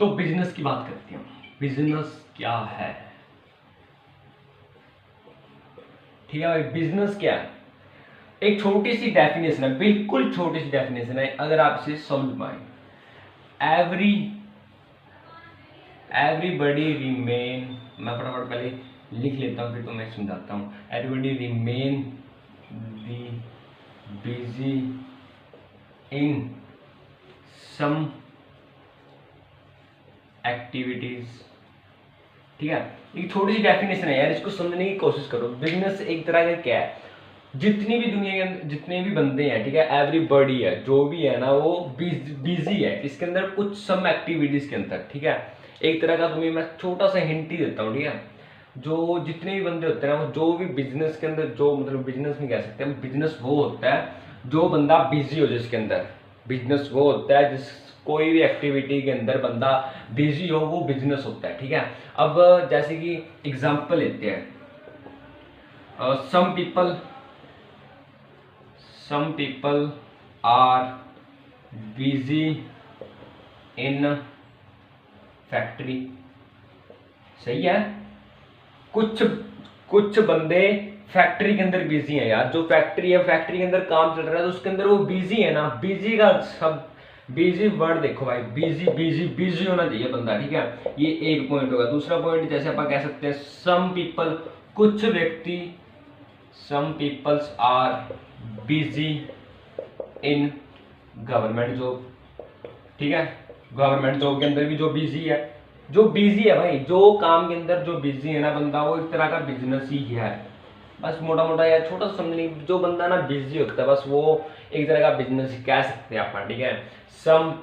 तो बिजनेस की बात करते हैं। बिजनेस क्या है? ठीक है भाई, बिजनेस क्या है? एक छोटी सी डेफिनेशन है, बिल्कुल छोटी सी डेफिनेशन है, अगर आप इसे समझ पाए। एवरीबडी रिमेन, मैं फटाफट पहले लिख लेता हूँ फिर तो मैं समझाता हूँ। Everybody remain the busy in some activities. ठीक है, एक छोटी सी डेफिनेशन है यार, इसको समझने की कोशिश करो। बिजनेस एक तरह का क्या है, जितनी भी दुनिया के अंदर जितने भी बंदे हैं, ठीक है, एवरीबॉडी है, जो भी है ना, वो बिजी है किसके अंदर, कुछ सम एक्टिविटीज के अंदर। ठीक है, एक तरह का तुम्हें मैं छोटा सा हिंट ही देता हूँ। ठीक है, जो जितने भी बंदे होते हैं ना, वो जो भी बिजनेस के अंदर, जो मतलब बिजनेस नहीं कह सकते हम, बिजनेस वो होता है जो बंदा बिजी हो जिसके अंदर। बिजनेस वो होता है जिस कोई भी एक्टिविटी के अंदर बंदा बिजी हो, वो बिजनेस होता है। ठीक है, अब जैसे कि एग्जांपल लेते हैं, some people are busy in factory. सही है, कुछ कुछ बंदे फैक्ट्री के अंदर बिजी हैं यार। जो फैक्ट्री है, फैक्ट्री के अंदर काम चल रहा है, तो उसके अंदर वो बिजी है ना। बिजी का सब, बिजी वर्ड देखो भाई, बिजी बिजी बिजी होना चाहिए बंदा। ठीक है, ये एक पॉइंट होगा। दूसरा पॉइंट जैसे अपन कह सकते हैं, सम पीपल, कुछ व्यक्ति, some peoples are busy in government job. ठीक है, गवर्नमेंट जॉब के अंदर भी जो बिजी है, जो बिजी है भाई, जो काम के अंदर जो बिजी है ना बंदा, वो एक तरह का बिजनेस ही है। बस मोटा मोटा या छोटा सा समझने, जो बंदा ना बिजी होता है, बस वो एक तरह का बिजनेस कह सकते हैं अपन। ठीक है, some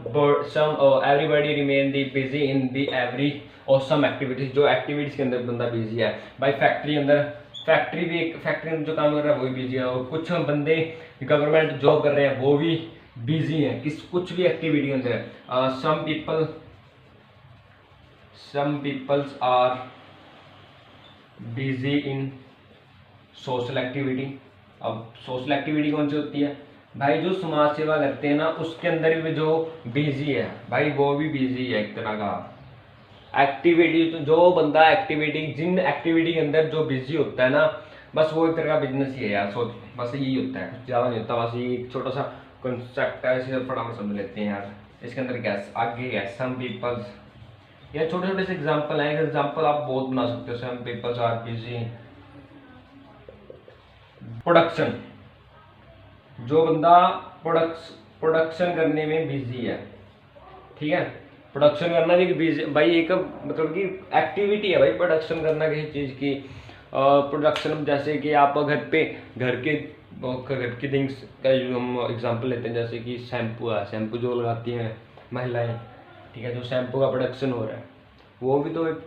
everybody remain the busy in the every or some activities, जो एक्टिविटीज के अंदर बंदा बिजी है भाई। फैक्ट्री अंदर, फैक्ट्री भी एक, फैक्ट्री में जो काम कर रहा है वो भी बिजी है। और कुछ बंदे गवर्नमेंट जॉब कर रहे हैं, वो भी बिजी है किस कुछ भी एक्टिविटी के अंदर। Some peoples are busy in social activity. अब सोशल एक्टिविटी कौन सी होती है भाई? जो समाज सेवा करते हैं ना, उसके अंदर भी जो बिजी है भाई, वो भी बिजी है एक तरह का एक्टिविटी। तो जो बंदा एक्टिविटी, जिन एक्टिविटी के अंदर जो बिजी होता है ना, बस वो एक तरह का बिजनेस ही है यार। सोच, बस यही होता है, कुछ ज़्यादा नहीं होता। बस ये एक छोटा सा कॉन्सेप्ट है, इसे फटाफट समझ लेते हैं यार। इसके अंदर क्या आगे क्या, सम पीपल्स, ये छोटे छोटे से एग्जाम्पल हैं। एग्जाम्पल आप बहुत बना सकते हो। सम पीपल्स आर बिजी प्रोडक्शन, जो बंदा प्रोडक्शन करने में बिजी है। ठीक है, प्रोडक्शन करना भी बिजी भाई, एक मतलब कि एक्टिविटी है भाई प्रोडक्शन करना किसी चीज़ की। प्रोडक्शन जैसे कि आप घर के थिंग्स का हम एग्जांपल लेते हैं, जैसे कि शैम्पू है, शैम्पू जो लगाती हैं महिलाएं। ठीक है, जो शैम्पू का प्रोडक्शन हो रहा है, वो भी तो एक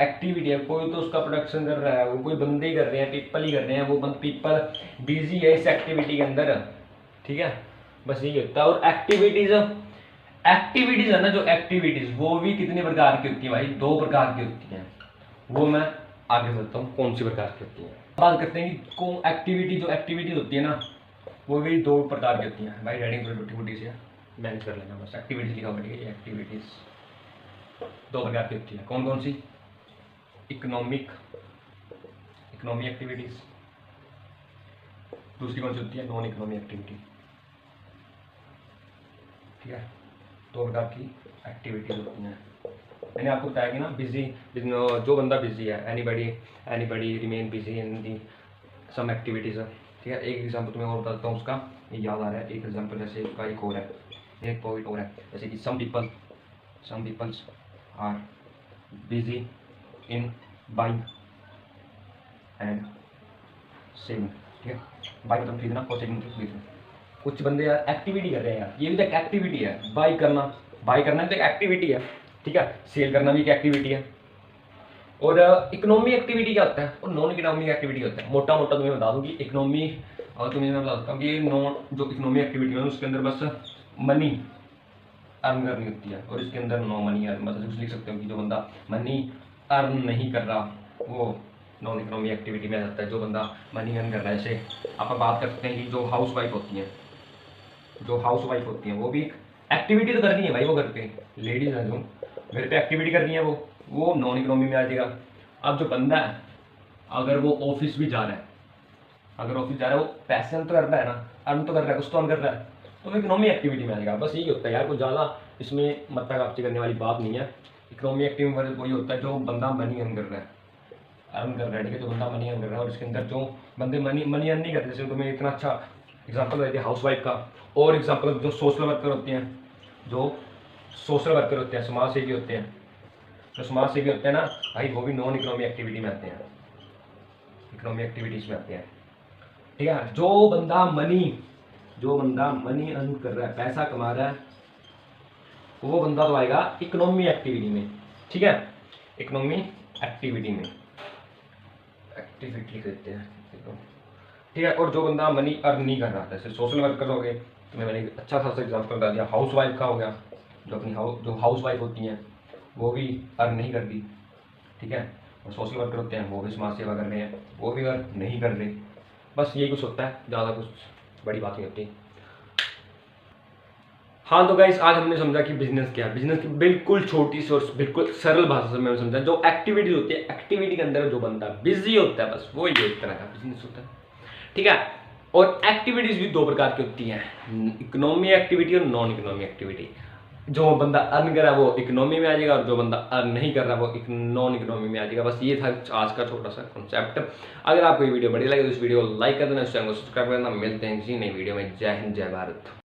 एक्टिविटी है। कोई तो उसका प्रोडक्शन कर रहा है, वो कोई बंदे ही कर रहे हैं, पीपल ही कर रहे हैं, वो पीपल बिजी है इस एक्टिविटी के अंदर। ठीक है, बस यही होता है। और एक्टिविटीज है ना, जो एक्टिविटीज वो भी कितने प्रकार की होती है भाई? 2 प्रकार की होती हैं। वो मैं आगे बताता हूँ कौन सी प्रकार की होती है। बात करते हैं कि कौन एक्टिविटी, जो एक्टिविटीज होती है ना, वो भी 2 प्रकार की होती हैं भाई। राइटिंग थोड़ी छोटी मोटी से मैनेज कर लेना, बस एक्टिविटीज लिखा हुआ है। एक्टिविटीज 2 प्रकार की होती है। कौन कौन सी? इकोनॉमिक एक्टिविटीज, दूसरी कौन सी होती है? Non economic activity. ठीक है, 2 प्रकार की एक्टिविटीज होती हैं। मैंने आपको बताया कि ना, बिजी, जो बंदा बिजी है, anybody remain busy in the some activities. ठीक है, एक एग्जांपल तुम्हें और बताता हूँ उसका, ये याद आ रहा है एक एग्जांपल। जैसे इसका एक और है, एक पॉइंट और है, जैसे कि some peoples are busy in buying and saving. ठीक है, बाई मतलब खरीदना और सेविंग मतलब खरीदना। कुछ बंदे यार एक्टिविटी कर रहे हैं यार, ये भी तो एक एक्टिविटी है। बाई करना भी तो एक एक्टिविटी है। ठीक है, सेल करना भी एक एक्टिविटी है। और इकोनॉमिक एक्टिविटी क्या होता है और नॉन इकोनॉमिक एक्टिविटी होता है? मोटा मोटा तुम्हें बता दूं कि इकोनॉमी, और तुम्हें मैं बता सकता हूँ कि जो इकोनॉमिक एक्टिविटी है उसके अंदर बस मनी अर्न करनी होती है, और इसके अंदर नो मनी अर्न, मतलब कुछ लिख सकते हो कि जो बंदा मनी अर्न नहीं कर रहा, वो नॉन इकोनॉमिक एक्टिविटी में आ जाता है। जो बंदा मनी अर्न कर रहा है, जैसे आप बात कर सकते हैं कि जो हाउस वाइफ होती हैं, वो भी एक्टिविटी तो करनी है भाई। वो घर पे लेडीज हैं जो, मेरे पे एक्टिविटी कर रही है वो नॉन इकोनॉमी में आ जाएगा। अब जो बंदा है अगर वो ऑफिस भी जा रहा है, अगर ऑफिस जा रहा है वो पैसे अर्न तो कर रहा है ना, अर्न तो कर रहा है, कुछ तो अर्न कर रहा है, तो वो इकोनॉमी एक्टिविटी में आ जाएगा। बस यही होता है यार, कुछ ज़्यादा इसमें मत्ता कापची करने वाली बात नहीं है। इकोनॉमी एक्टिविटी वही होता है जो बंदा मनी अर्न कर रहा है, ठीक है, जो बंदा मनी अर्न कर रहा है। और इसके अंदर जो बंदे मनी अर्न नहीं करते, जैसे तुम्हें इतना अच्छा एग्जाम्पल देते हैं हाउस वाइफ का, और एग्जाम्पल जो सोशल वर्कर होते हैं, जो सोशल वर्कर होते हैं, समाज सेवी होते हैं, जो समाज सेवी होते हैं ना भाई, वो भी नॉन इकोनॉमी एक्टिविटी में आते हैं, इकोनॉमी एक्टिविटीज़ में आते हैं। ठीक है, जो बंदा मनी अर्न कर रहा है, पैसा कमा रहा है, वो बंदा तो आएगा इकोनॉमी एक्टिविटी में। ठीक है, इकोनॉमी एक्टिविटी में एक्टिविटी कहते हैं। ठीक है, और जो बंदा मनी अर्न नहीं कर रहा, जैसे सोशल वर्कर हो गए, तो मैंने एक अच्छा सा एग्जाम्पल बता दिया, हाउस वाइफ का हो गया, जो हाउस वाइफ होती हैं वो भी अर्न नहीं करती। ठीक है, और सोशल वर्कर होते हैं वो भी समाज सेवा कर रहे हैं, वो भी अर्न नहीं कर रहे। बस यही कुछ होता है, ज़्यादा कुछ बड़ी बात नहीं होती। हाँ तो गाइस, आज हमने समझा कि बिजनेस क्या है। बिजनेस की बिल्कुल छोटी सी और बिल्कुल सरल भाषा से मैंने समझा, जो एक्टिविटी होती है, एक्टिविटी के अंदर जो बंदा बिजी होता है, बस वो एक तरह का बिजनेस होता है। ठीक है, और एक्टिविटीज भी दो प्रकार की होती हैं, इकोनॉमी एक्टिविटी और नॉन इकोनॉमी एक्टिविटी। जो बंदा अर्न कर रहा है वो इकोनॉमी में आ जाएगा, और जो बंदा अर्न नहीं कर रहा वो नॉन इकोनॉमी में आ जाएगा। बस ये था आज का छोटा सा कॉन्सेप्ट। अगर आपको ये वीडियो बढ़िया लगे तो इस वीडियो को लाइक कर देना, इस चैनल को सब्सक्राइब करना। मिलते हैं किसी नई वीडियो में। जय हिंद, जय भारत।